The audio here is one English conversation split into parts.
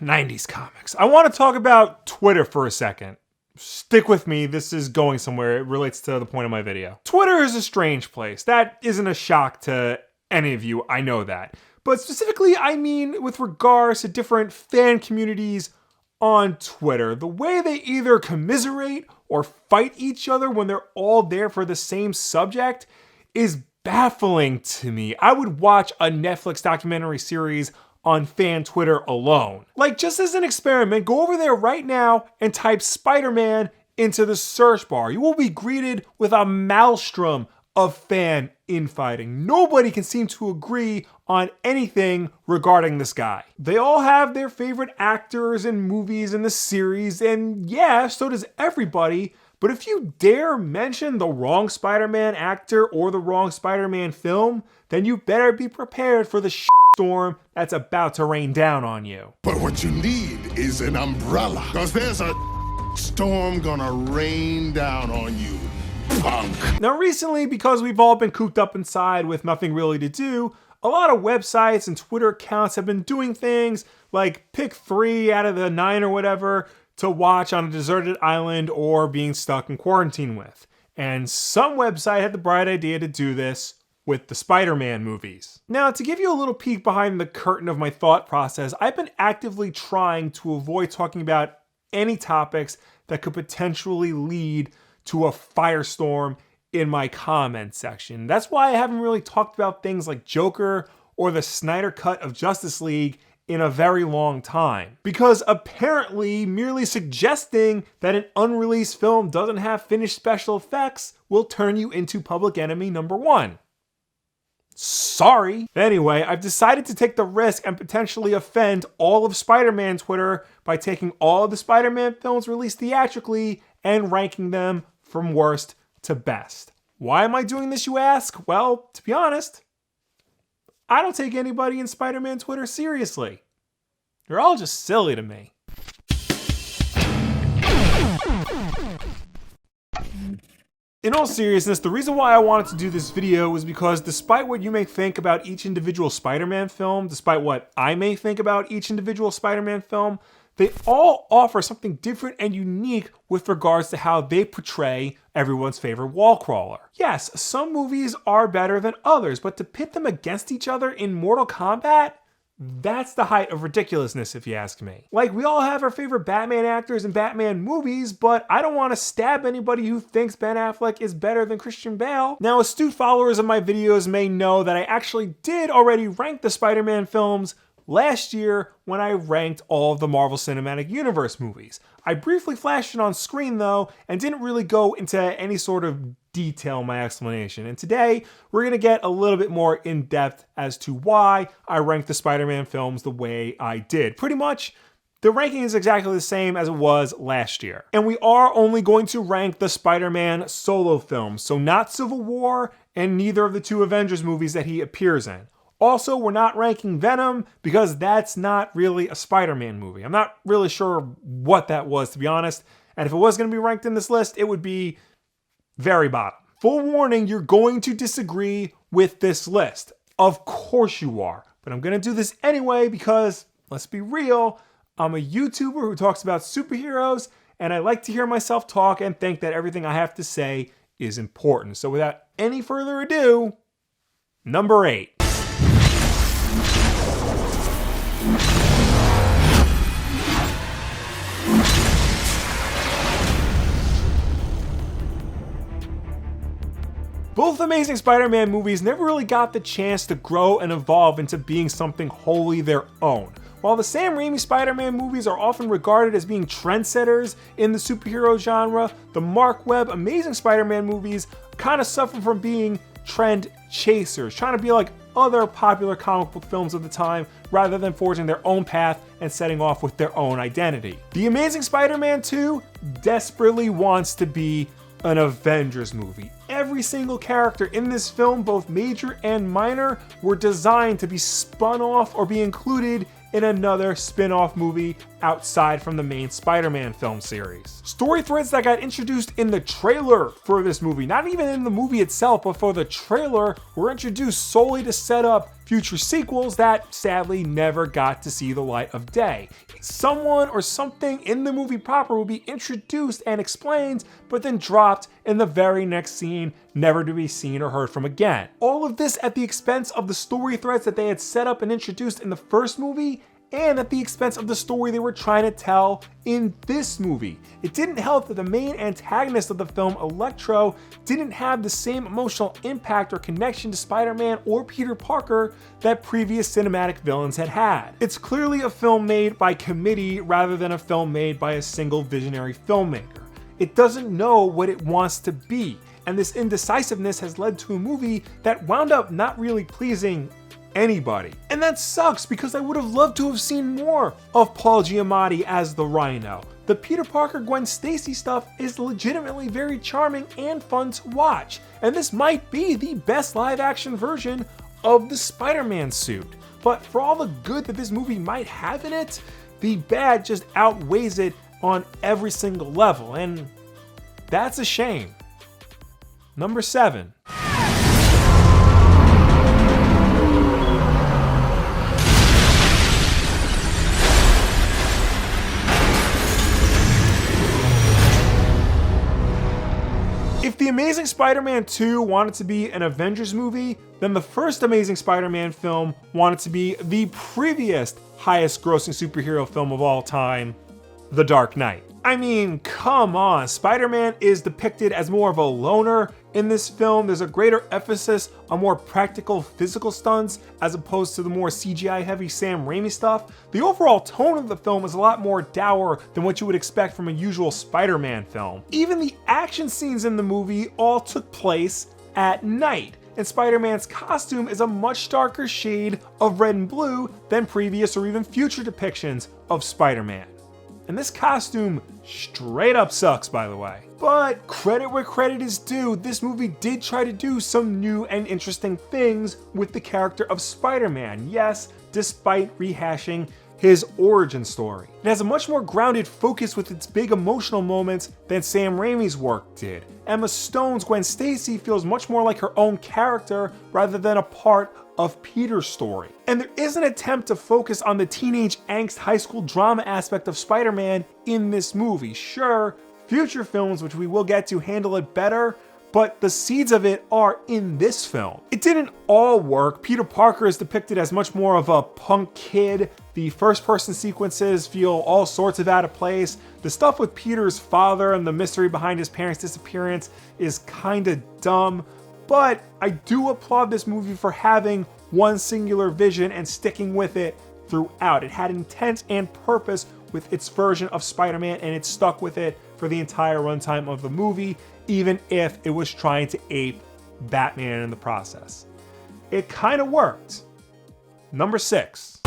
90s comics. I want to talk about Twitter for a second. Stick with me, this is going somewhere. It relates to the point of my video. Twitter is a strange place. That isn't a shock to any of you, I know that. But specifically, I mean with regards to different fan communities on Twitter. The way they either commiserate or fight each other when they're all there for the same subject is baffling to me. I would watch a Netflix documentary series on fan Twitter alone. Like, just as an experiment, go over there right now and type Spider-Man into the search bar. You will be greeted with a maelstrom of fan infighting. Nobody can seem to agree on anything regarding this guy. They all have their favorite actors and movies in the series, and yeah, so does everybody. But if you dare mention the wrong Spider-Man actor or the wrong Spider-Man film, then you better be prepared for the storm that's about to rain down on you. But what you need is an umbrella, because there's a storm gonna rain down on you, punk. Now recently, because we've all been cooped up inside with nothing really to do, a lot of websites and Twitter accounts have been doing things like pick 3 out of the 9 or whatever to watch on a deserted island or being stuck in quarantine with. And some website had the bright idea to do this with the Spider-Man movies. Now, to give you a little peek behind the curtain of my thought process, I've been actively trying to avoid talking about any topics that could potentially lead to a firestorm in my comment section. That's why I haven't really talked about things like Joker or the Snyder Cut of Justice League in a very long time. Because apparently, merely suggesting that an unreleased film doesn't have finished special effects will turn you into public enemy number 1. Sorry. Anyway, I've decided to take the risk and potentially offend all of Spider-Man Twitter by taking all of the Spider-Man films released theatrically and ranking them from worst to best. Why am I doing this, you ask? Well, to be honest, I don't take anybody in Spider-Man Twitter seriously. They're all just silly to me. In all seriousness, the reason why I wanted to do this video was because despite what you may think about each individual Spider-Man film, despite what I may think about each individual Spider-Man film, they all offer something different and unique with regards to how they portray everyone's favorite wall crawler. Yes, some movies are better than others, but to pit them against each other in Mortal Kombat, that's the height of ridiculousness, if you ask me. Like, we all have our favorite Batman actors and Batman movies, but I don't want to stab anybody who thinks Ben Affleck is better than Christian Bale. Now, astute followers of my videos may know that I actually did already rank the Spider-Man films last year when I ranked all of the Marvel Cinematic Universe movies. I briefly flashed it on screen though, and didn't really go into any sort of detail in my explanation. And today, we're gonna get a little bit more in depth as to why I ranked the Spider-Man films the way I did. Pretty much, the ranking is exactly the same as it was last year. And we are only going to rank the Spider-Man solo films, so not Civil War and neither of the 2 Avengers movies that he appears in. Also, we're not ranking Venom because that's not really a Spider-Man movie. I'm not really sure what that was, to be honest. And if it was going to be ranked in this list, it would be very bottom. Full warning, you're going to disagree with this list. Of course you are. But I'm going to do this anyway because, let's be real, I'm a YouTuber who talks about superheroes, and I like to hear myself talk and think that everything I have to say is important. So without any further ado, number 8. Both Amazing Spider-Man movies never really got the chance to grow and evolve into being something wholly their own. While the Sam Raimi Spider-Man movies are often regarded as being trendsetters in the superhero genre, the Mark Webb Amazing Spider-Man movies kind of suffer from being trend chasers, trying to be like other popular comic book films of the time rather than forging their own path and setting off with their own identity. The Amazing Spider-Man 2 desperately wants to be an Avengers movie. Every single character in this film, both major and minor, were designed to be spun off or be included in another spin-off movie outside from the main Spider-Man film series. Story threads that got introduced in the trailer for this movie, not even in the movie itself, but for the trailer, were introduced solely to set up future sequels that sadly never got to see the light of day. Someone or something in the movie proper will be introduced and explained, but then dropped in the very next scene, never to be seen or heard from again. All of this at the expense of the story threads that they had set up and introduced in the first movie, and at the expense of the story they were trying to tell in this movie. It didn't help that the main antagonist of the film, Electro, didn't have the same emotional impact or connection to Spider-Man or Peter Parker that previous cinematic villains had had. It's clearly a film made by committee rather than a film made by a single visionary filmmaker. It doesn't know what it wants to be, and this indecisiveness has led to a movie that wound up not really pleasing anybody. And that sucks because I would have loved to have seen more of Paul Giamatti as the Rhino. The Peter Parker Gwen Stacy stuff is legitimately very charming and fun to watch, and this might be the best live action version of the Spider-Man suit. But for all the good that this movie might have in it, the bad just outweighs it on every single level, and that's a shame. Number 7. If The Amazing Spider-Man 2 wanted to be an Avengers movie, then the first Amazing Spider-Man film wanted to be the previous highest grossing superhero film of all time, The Dark Knight. I mean, come on, Spider-Man is depicted as more of a loner in this film. There's a greater emphasis on more practical physical stunts as opposed to the more CGI heavy Sam Raimi stuff. The overall tone of the film is a lot more dour than what you would expect from a usual Spider-Man film. Even the action scenes in the movie all took place at night, and Spider-Man's costume is a much darker shade of red and blue than previous or even future depictions of Spider-Man. And this costume straight up sucks, by the way. But credit where credit is due, this movie did try to do some new and interesting things with the character of Spider-Man. Yes, despite rehashing his origin story. It has a much more grounded focus with its big emotional moments than Sam Raimi's work did. Emma Stone's Gwen Stacy feels much more like her own character rather than a part of Peter's story. And there is an attempt to focus on the teenage angst high school drama aspect of Spider-Man in this movie. Sure, future films, which we will get to, handle it better, but the seeds of it are in this film. It didn't all work. Peter Parker is depicted as much more of a punk kid. The first-person sequences feel all sorts of out of place. The stuff with Peter's father and the mystery behind his parents' disappearance is kinda dumb. But I do applaud this movie for having one singular vision and sticking with it throughout. It had intent and purpose with its version of Spider-Man, and it stuck with it for the entire runtime of the movie, even if it was trying to ape Batman in the process. It kind of worked. Number 6.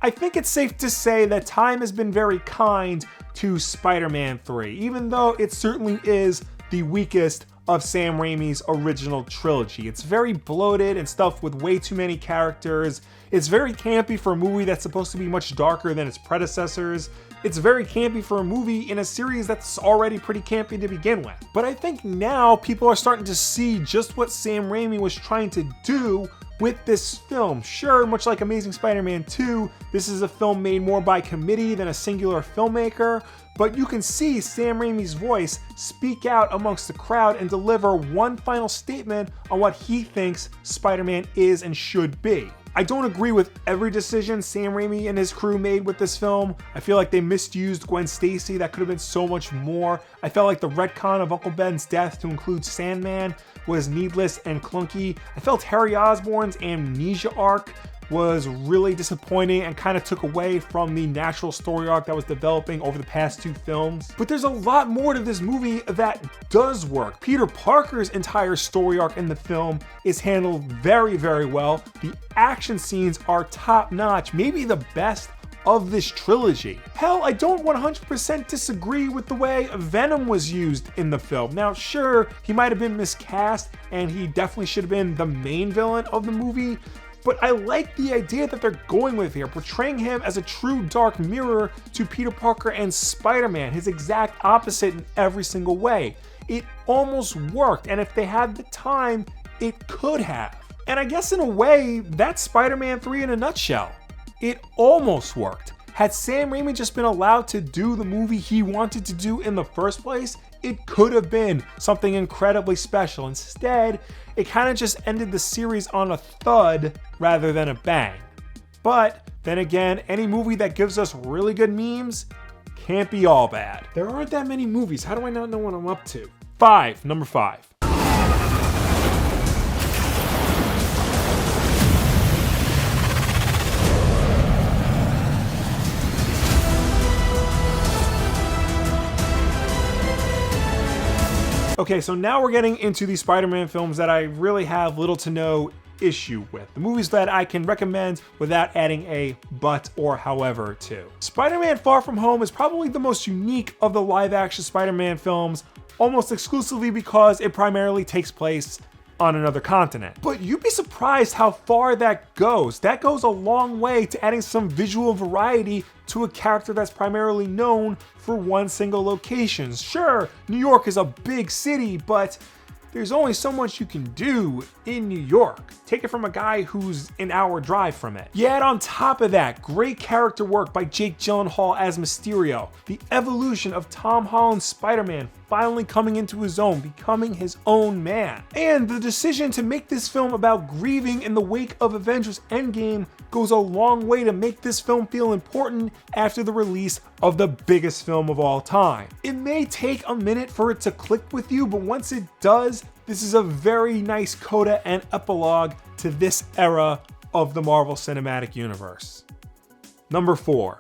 I think it's safe to say that time has been very kind to Spider-Man 3, even though it certainly is the weakest of Sam Raimi's original trilogy. It's very bloated and stuffed with way too many characters. It's very campy for a movie that's supposed to be much darker than its predecessors. It's very campy for a movie in a series that's already pretty campy to begin with. But I think now people are starting to see just what Sam Raimi was trying to do with this film. Sure, much like Amazing Spider-Man 2, this is a film made more by committee than a singular filmmaker, but you can see Sam Raimi's voice speak out amongst the crowd and deliver one final statement on what he thinks Spider-Man is and should be. I don't agree with every decision Sam Raimi and his crew made with this film. I feel like they misused Gwen Stacy. That could have been so much more. I felt like the retcon of Uncle Ben's death to include Sandman was needless and clunky. I felt Harry Osborn's amnesia arc was really disappointing and kind of took away from the natural story arc that was developing over the past 2 films. But there's a lot more to this movie that does work. Peter Parker's entire story arc in the film is handled very, very well. The action scenes are top notch, maybe the best of this trilogy. Hell, I don't 100% disagree with the way Venom was used in the film. Now, sure, he might have been miscast, and he definitely should have been the main villain of the movie, but I like the idea that they're going with here, portraying him as a true dark mirror to Peter Parker and Spider-Man, his exact opposite in every single way. It almost worked, and if they had the time, it could have. And I guess in a way, that's Spider-Man 3 in a nutshell. It almost worked. Had Sam Raimi just been allowed to do the movie he wanted to do in the first place, it could have been something incredibly special. Instead, it kind of just ended the series on a thud rather than a bang. But then again, any movie that gives us really good memes can't be all bad. There aren't that many movies. How do I not know what I'm up to? Number 5. Okay, so now we're getting into the Spider-Man films that I really have little to no issue with. The movies that I can recommend without adding a but or however to. Spider-Man Far From Home is probably the most unique of the live-action Spider-Man films, almost exclusively because it primarily takes place on another continent. But you'd be surprised how far that goes. That goes a long way to adding some visual variety to a character that's primarily known for one single location. Sure, New York is a big city, but there's only so much you can do in New York. Take it from a guy who's an hour drive from it. Yet on top of that, great character work by Jake Gyllenhaal as Mysterio, the evolution of Tom Holland's Spider-Man finally coming into his own, becoming his own man. And the decision to make this film about grieving in the wake of Avengers Endgame goes a long way to make this film feel important after the release of the biggest film of all time. It may take a minute for it to click with you, but once it does, this is a very nice coda and epilogue to this era of the Marvel Cinematic Universe. Number 4.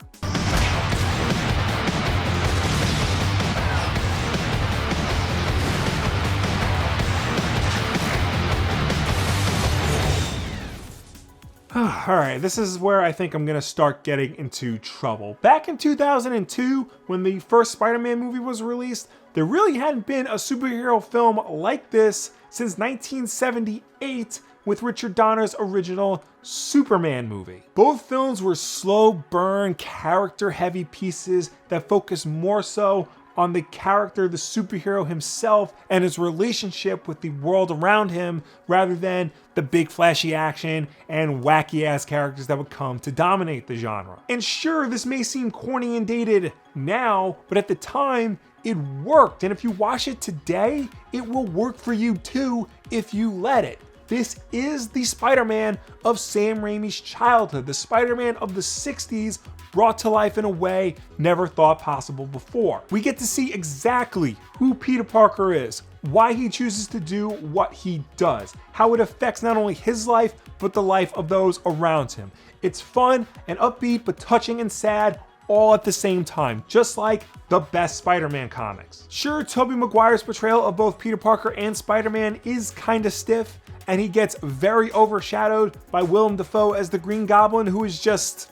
Alright, this is where I think I'm gonna start getting into trouble. Back in 2002, when the first Spider-Man movie was released, there really hadn't been a superhero film like this since 1978 with Richard Donner's original Superman movie. Both films were slow burn, character-heavy pieces that focused more so on the character, the superhero himself, and his relationship with the world around him, rather than the big flashy action and wacky ass characters that would come to dominate the genre. And sure, this may seem corny and dated now, but at the time, it worked. And if you watch it today, it will work for you too if you let it. This is the Spider-Man of Sam Raimi's childhood, the Spider-Man of the 60s, brought to life in a way never thought possible before. We get to see exactly who Peter Parker is, why he chooses to do what he does, how it affects not only his life, but the life of those around him. It's fun and upbeat, but touching and sad all at the same time, just like the best Spider-Man comics. Sure, Tobey Maguire's portrayal of both Peter Parker and Spider-Man is kinda stiff, and he gets very overshadowed by Willem Dafoe as the Green Goblin, who is just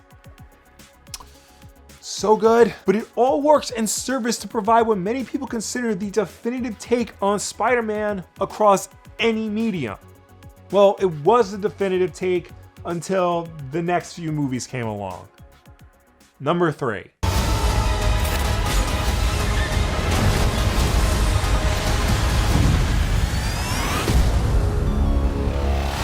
so good, but it all works in service to provide what many people consider the definitive take on Spider-Man across any medium. Well, it was the definitive take until the next few movies came along. Number 3.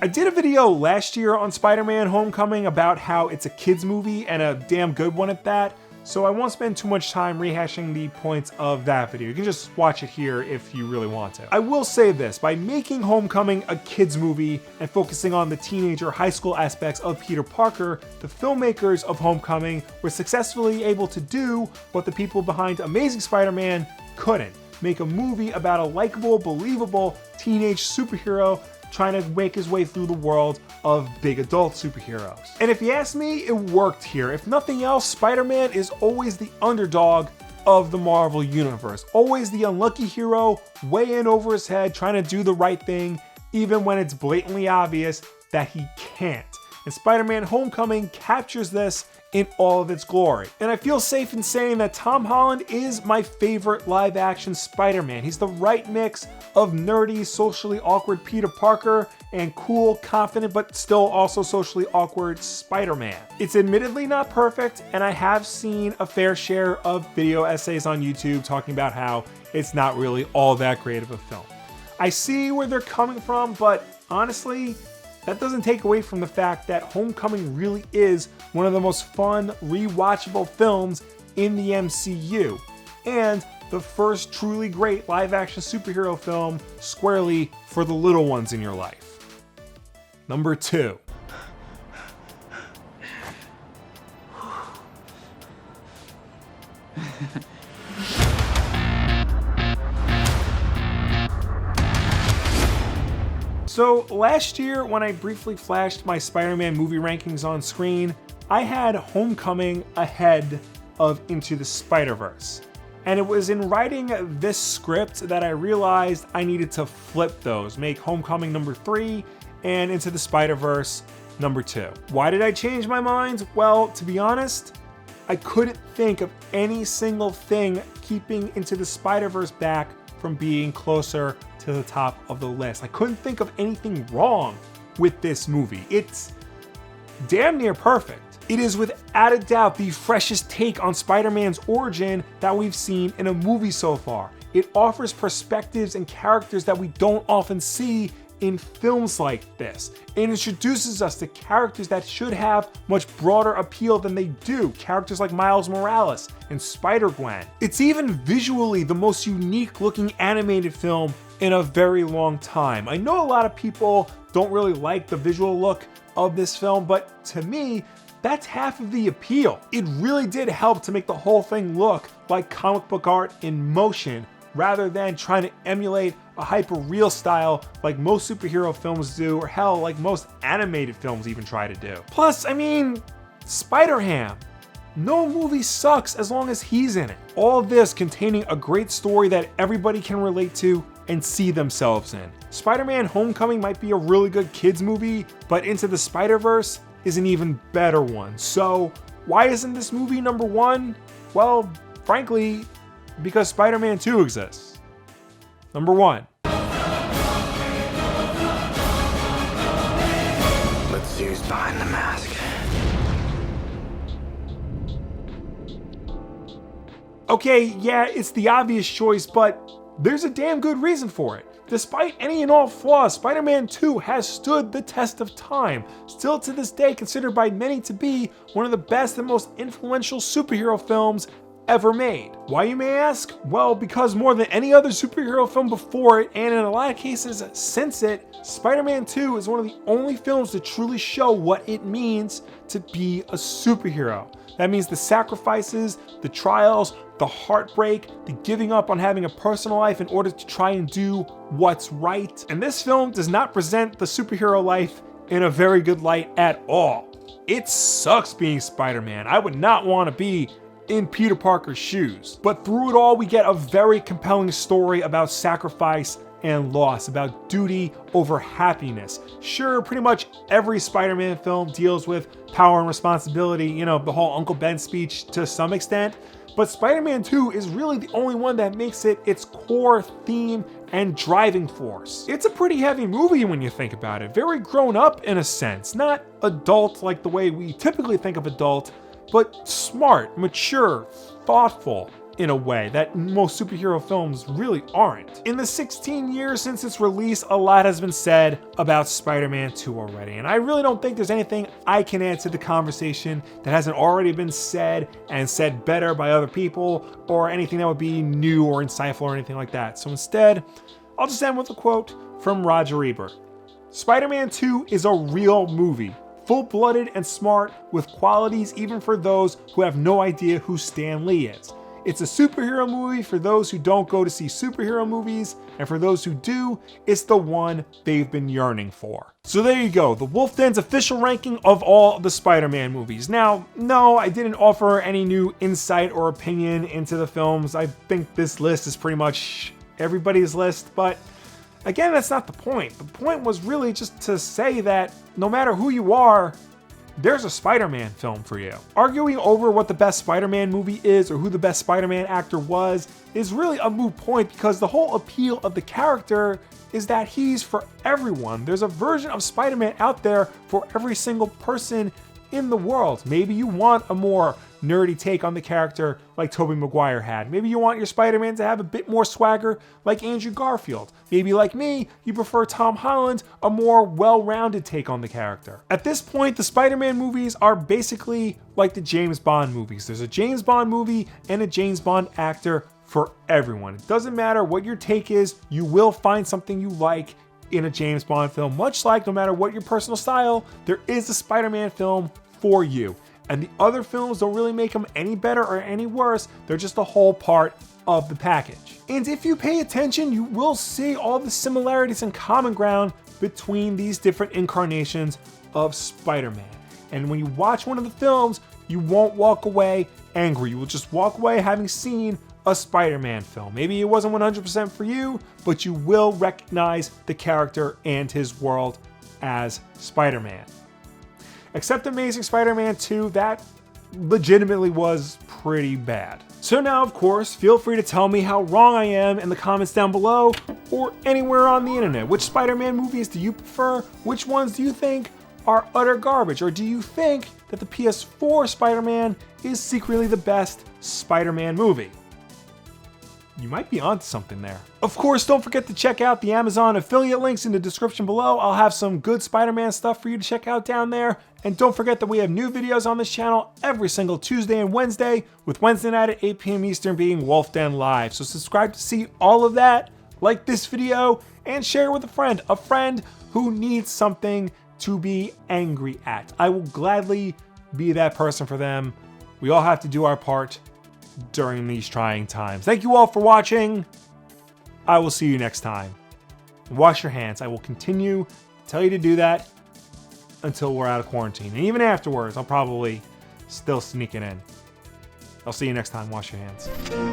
I did a video last year on Spider-Man Homecoming about how it's a kid's movie and a damn good one at that, so I won't spend too much time rehashing the points of that video. You can just watch it here if you really want to. I will say this, by making Homecoming a kid's movie and focusing on the teenager high school aspects of Peter Parker, the filmmakers of Homecoming were successfully able to do what the people behind Amazing Spider-Man couldn't. Make a movie about a likable, believable teenage superhero trying to make his way through the world of big adult superheroes. And if you ask me, it worked here. If nothing else, Spider-Man is always the underdog of the Marvel Universe. Always the unlucky hero, way in over his head, trying to do the right thing, even when it's blatantly obvious that he can't. And Spider-Man Homecoming captures this in all of its glory. And I feel safe in saying that Tom Holland is my favorite live action Spider-Man. He's the right mix of nerdy, socially awkward Peter Parker and cool, confident, but still also socially awkward Spider-Man. It's admittedly not perfect, and I have seen a fair share of video essays on YouTube talking about how it's not really all that great of a film. I see where they're coming from, but honestly, that doesn't take away from the fact that Homecoming really is one of the most fun, rewatchable films in the MCU, and the first truly great live-action superhero film squarely for the little ones in your life. Number 2. So last year, when I briefly flashed my Spider-Man movie rankings on screen, I had Homecoming ahead of Into the Spiderverse. And it was in writing this script that I realized I needed to flip those, make Homecoming number 3 and Into the Spiderverse number 2. Why did I change my mind? Well, to be honest, I couldn't think of any single thing keeping Into the Spiderverse back from being closer to the top of the list. I couldn't think of anything wrong with this movie. It's damn near perfect. It is without a doubt the freshest take on Spider-Man's origin that we've seen in a movie so far. It offers perspectives and characters that we don't often see in films like this. It introduces us to characters that should have much broader appeal than they do, characters like Miles Morales and Spider-Gwen. It's even visually the most unique looking animated film in a very long time. I know a lot of people don't really like the visual look of this film, but to me, that's half of the appeal. It really did help to make the whole thing look like comic book art in motion, rather than trying to emulate a hyper-real style like most superhero films do, or hell, like most animated films even try to do. Plus, I mean, Spider-Ham. No movie sucks as long as he's in it. All this containing a great story that everybody can relate to and see themselves in. Spider-Man Homecoming might be a really good kids movie, but Into the Spider-Verse is an even better one. So why isn't this movie number 1? Well, frankly, because Spider-Man 2 exists. Number 1. Let's see who's behind the mask. Okay, yeah, it's the obvious choice, but there's a damn good reason for it. Despite any and all flaws, Spider-Man 2 has stood the test of time, still to this day considered by many to be one of the best and most influential superhero films ever made. Why, you may ask? Well, because more than any other superhero film before it, and in a lot of cases since it, Spider-Man 2 is one of the only films to truly show what it means to be a superhero. That means the sacrifices, the trials, the heartbreak, the giving up on having a personal life in order to try and do what's right. And this film does not present the superhero life in a very good light at all. It sucks being Spider-Man. I would not want to be in Peter Parker's shoes. But through it all, we get a very compelling story about sacrifice and loss, about duty over happiness. Sure, pretty much every Spider-Man film deals with power and responsibility, you know, the whole Uncle Ben speech to some extent, but Spider-Man 2 is really the only one that makes it its core theme and driving force. It's a pretty heavy movie when you think about it, very grown up in a sense, not adult like the way we typically think of adult, but smart, mature, thoughtful in a way that most superhero films really aren't. In the 16 years since its release, a lot has been said about Spider-Man 2 already, and I really don't think there's anything I can add to the conversation that hasn't already been said and said better by other people, or anything that would be new or insightful or anything like that. So instead, I'll just end with a quote from Roger Ebert. Spider-Man 2 is a real movie, full-blooded and smart, with qualities even for those who have no idea who Stan Lee is. It's a superhero movie for those who don't go to see superhero movies, and for those who do, it's the one they've been yearning for. So there you go, the Wulff Den's official ranking of all the Spider-Man movies. Now, no, I didn't offer any new insight or opinion into the films. I think this list is pretty much everybody's list, but again, that's not the point. The point was really just to say that no matter who you are, there's a Spider-Man film for you. Arguing over what the best Spider-Man movie is or who the best Spider-Man actor was is really a moot point because the whole appeal of the character is that he's for everyone. There's a version of Spider-Man out there for every single person in the world. Maybe you want a more nerdy take on the character like Tobey Maguire had. Maybe you want your Spider-Man to have a bit more swagger like Andrew Garfield. Maybe like me, you prefer Tom Holland, a more well-rounded take on the character. At this point, the Spider-Man movies are basically like the James Bond movies. There's a James Bond movie and a James Bond actor for everyone. It doesn't matter what your take is, you will find something you like in a James Bond film. Much like no matter what your personal style, there is a Spider-Man film for you. And the other films don't really make them any better or any worse. They're just a whole part of the package. And if you pay attention, you will see all the similarities and common ground between these different incarnations of Spider-Man. And when you watch one of the films, you won't walk away angry. You will just walk away having seen a Spider-Man film. Maybe it wasn't 100% for you, but you will recognize the character and his world as Spider-Man. Except Amazing Spider-Man 2, that legitimately was pretty bad. So now, of course, feel free to tell me how wrong I am in the comments down below or anywhere on the internet. Which Spider-Man movies do you prefer? Which ones do you think are utter garbage? Or do you think that the PS4 Spider-Man is secretly the best Spider-Man movie? You might be onto something there. Of course, don't forget to check out the Amazon affiliate links in the description below. I'll have some good Spider-Man stuff for you to check out down there. And don't forget that we have new videos on this channel every single Tuesday and Wednesday, with Wednesday night at 8 p.m. Eastern being Wulff Den Live. So subscribe to see all of that, like this video, and share with a friend who needs something to be angry at. I will gladly be that person for them. We all have to do our part during these trying times. Thank you all for watching. I will see you next time. Wash your hands. I will continue to tell you to do that until we're out of quarantine. And even afterwards, I'll probably still sneak it in. I'll see you next time. Wash your hands.